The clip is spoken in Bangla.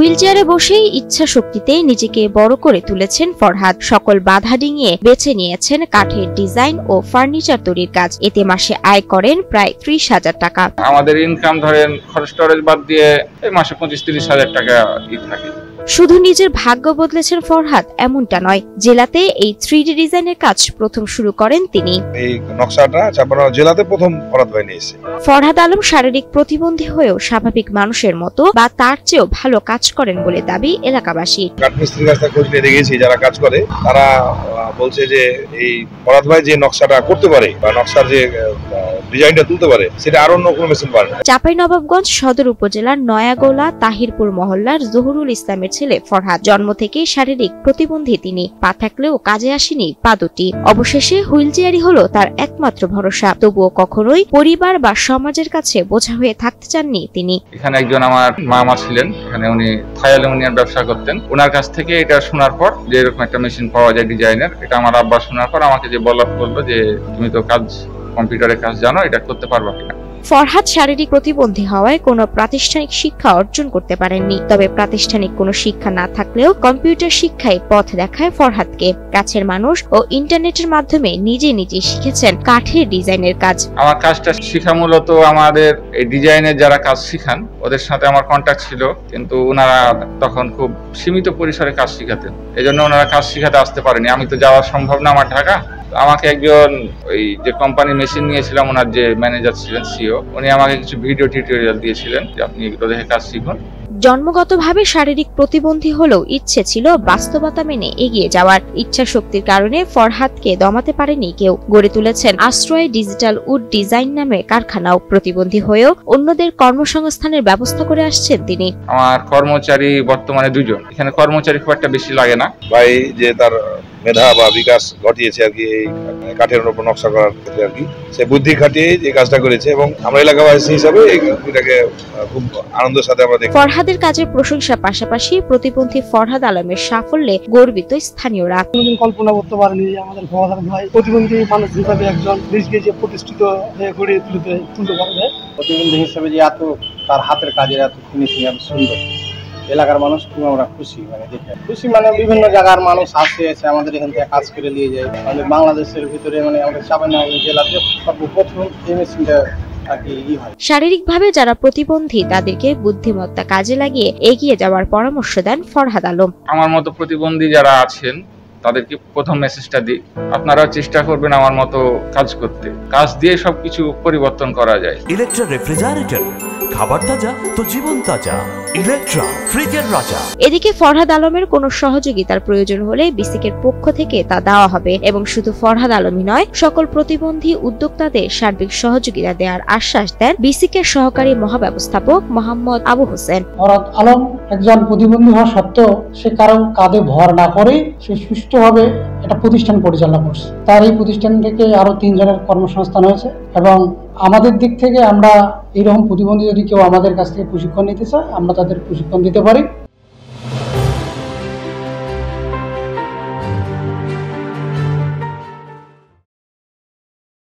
হুইলচেয়ারে বসেই ইচ্ছা শক্তিতে নিজেকে বড় করে তুলেছেন ফরহাদ। সকল বাধা ডিঙিয়ে বেছে নিয়েছেন কাঠের ডিজাইন ও ফার্নিচার তৈরির কাজ। এতে মাসে আয় করেন প্রায় 30,000 টাকা। আমাদের ইনকাম ধরেন খরচ টরচ বাদ দিয়ে মাসে 25-30,000 টাকা থাকে। শুধু নিজের ভাগ্য বদলেছেন ফরহাদ এমনটা নয়, জেলাতে এই 3D ডিজাইনের কাজ প্রথম শুরু করেন তিনি। এই নকশাটা চাপানো জেলাতে প্রথম ফরহাদ ভাই নিয়েছে। ফরহাদ আলম শারীরিক প্রতিবন্ধী হয়েও স্বাভাবিক মানুষের মতো বা তার চেয়েও ভালো কাজ করেন বলে দাবি এলাকাবাসী। কাঠমিস্ত্রির কাছে খোঁজ নিয়ে দেখেছি, যারা কাজ করে তারা বলছে যে এই ফরহাদ ভাই যে নকশাটা করতে পারে বা নকশার যে ডিজাইনটা তুলতে পারে সেটা আর অন্য কোনো মেশিন পারে না। চাঁপাইনবাবগঞ্জ সদর উপজেলার নয়াগোলা তাহিরপুর মহল্লার জহুরুল ইসলামের ছেলে ফরহাদ। জন্ম থেকেই শারীরিক প্রতিবন্ধী তিনি। পা থাকলেও কাজে আসেনি পা দুটি। অবশেষে হুইলচেয়ারই হলো তার একমাত্র ভরসা। তবুও কখনোই পরিবার বা সমাজের কাছে বোঝা হয়ে থাকতে চাননি তিনি। এখানে একজন আমার মামা ছিলেন, এখানে উনি থাই অ্যালুমিনিয়াম ব্যবসা করতেন। ওনার কাছ থেকে এটা শোনার পর যে এরকম একটা মেশিন পাওয়া যায় ডিজাইনের, এটা আমার আব্বা শোনার পর আমাকে যে বললো যে তুমি তো কম্পিউটারের কাজ জানো, এটা করতে পারবা কিনা। ফরহাদ শারীরিক প্রতিবন্ধী হওয়ায় কোনো প্রাতিষ্ঠানিক শিক্ষা অর্জন করতে পারেননি। তবে প্রাতিষ্ঠানিক কোনো শিক্ষা না থাকলেও কম্পিউটার শিক্ষায় পথ দেখায় ফরহাদকে। কাছের মানুষ ও ইন্টারনেটের মাধ্যমে নিজে শিখেছেন কাঠের ডিজাইনের কাজ। আমার কাজটা শিখা মূলত আমাদের এই ডিজাইনের যারা কাজ শিখান ওদের সাথে আমার কন্ট্যাক্ট ছিল, কিন্তু ওনারা তখন খুব সীমিত পরিসরে কাজ শিখাতেন, এজন্য ওনারা কাজ শিখাতে আসতে পারেনি। আমি তো যাওয়া সম্ভব না আমার ঢাকা। আমাকে একজন ওই যে কোম্পানি মেশিন নিয়েছিলাম, ওনার যে ম্যানেজার ছিলেন সিও, উনি আমাকে কিছু ভিডিও টিউটোরিয়াল দিয়েছিলেন যে আপনি এগুলো দেখে কাজ শিখুন। জন্মগতভাবে শারীরিক প্রতিবন্ধী হলেও ইচ্ছে ছিল বাস্তবতা মেনে এগিয়ে যাওয়ার। ইচ্ছা শক্তির কারণে ফরহাদকে দমাতে পারেনি কেউ। গড়ে তুলেছেন আশ্রয় ডিজিটাল উড ডিজাইন নামে কারখানাও। প্রতিবন্ধী হয়েও অন্যদের কর্মসংস্থানের ব্যবস্থা করে আসছেন তিনি। আমার কর্মচারী বর্তমানে 2 জন। এখানে কর্মচারী খুব একটা বেশি লাগে না। ভাই যে তার মেধা বা বিকাশ ঘটিয়েছে আর কি এই কাঠের উপর নকশা করার ক্ষেত্রে আর কি, সে বুদ্ধি খাটিয়ে যে কাজটা করেছে এবং আমরা এলাকাবাসী হিসাবে এটাকে খুব আনন্দের সাথে আমরা দেখি। ফরহাদের কাজের প্রশংসার পাশাপাশি প্রতিবন্ধী ফরহাদ আলমের সাফল্যে গর্বিত স্থানীয়রা। কোনোদিন কল্পনা করতে পারেনি আমাদের ফরহাদ ভাই প্রতিবন্ধী মানুষ হিসাবে একজন দেশকে যে প্রতিষ্ঠিত করে তুলতে পারবে। প্রতিবন্ধী হিসাবে যে এত তার হাতের কাজের এত ফিনিশিং এত সুন্দর, এলাকার মানুষ খুব আমরা খুশি, দেখে খুশি। বিভিন্ন জায়গার মানুষ আসে আমাদের এখান থেকে কাজ করে নিয়ে যায়। আমাদের বাংলাদেশের ভিতরে আমাদের চাঁপাইনবাবগঞ্জ জেলাতে সর্বপ্রথম এই মেশিনটা শারীরিকভাবে যারা প্রতিবন্ধী তাদেরকে বুদ্ধিমত্তা কাজে লাগিয়ে এগিয়ে যাওয়ার পরামর্শ দেন ফরহাদ আলম। আমার মতো প্রতিবন্ধী যারা আছেন তাদেরকে প্রথম মেসেজটা দিই, আপনারাও চেষ্টা করবেন আমার মতো কাজ করতে। কাজ দিয়ে সবকিছু পরিবর্তন করা যায়। ইলেকট্রা রেফ্রিজারেটর, খাবার তাজা তো জীবন তাজা। ইলেকট্রা ফ্রিজের রাজা। এদিকে ফরহাদ আলমের কোনো সহযোগিতার প্রয়োজন হলে বিসিকের পক্ষ থেকে তা দেওয়া হবে এবং শুধু ফরহাদ আলমই নয়, সকল প্রতিবন্ধী উদ্যোক্তাদের সার্বিক সহযোগিতা দেওয়ার আশ্বাস দেন বিসিকের সহকারী মহাব্যবস্থাপক মোহাম্মদ আবু হোসেন। ফরহাদ আলম একজন প্রতিবন্ধী হওয়া সত্ত্বেও সে কারো কাঁধে ভর না করে সে সুষ্ঠুভাবে একটা প্রতিষ্ঠান পরিচালনা করছে। তার এই প্রতিষ্ঠান থেকে আরো 3 জনের কর্মসংস্থান হয়েছে এবং আমাদের দিক থেকে আমরা এইরকম প্রতিবন্ধী যদি কেউ আমাদের কাছ থেকে প্রশিক্ষণ নিতে চায় আমরা তাদের প্রশিক্ষণ দিতে পারি।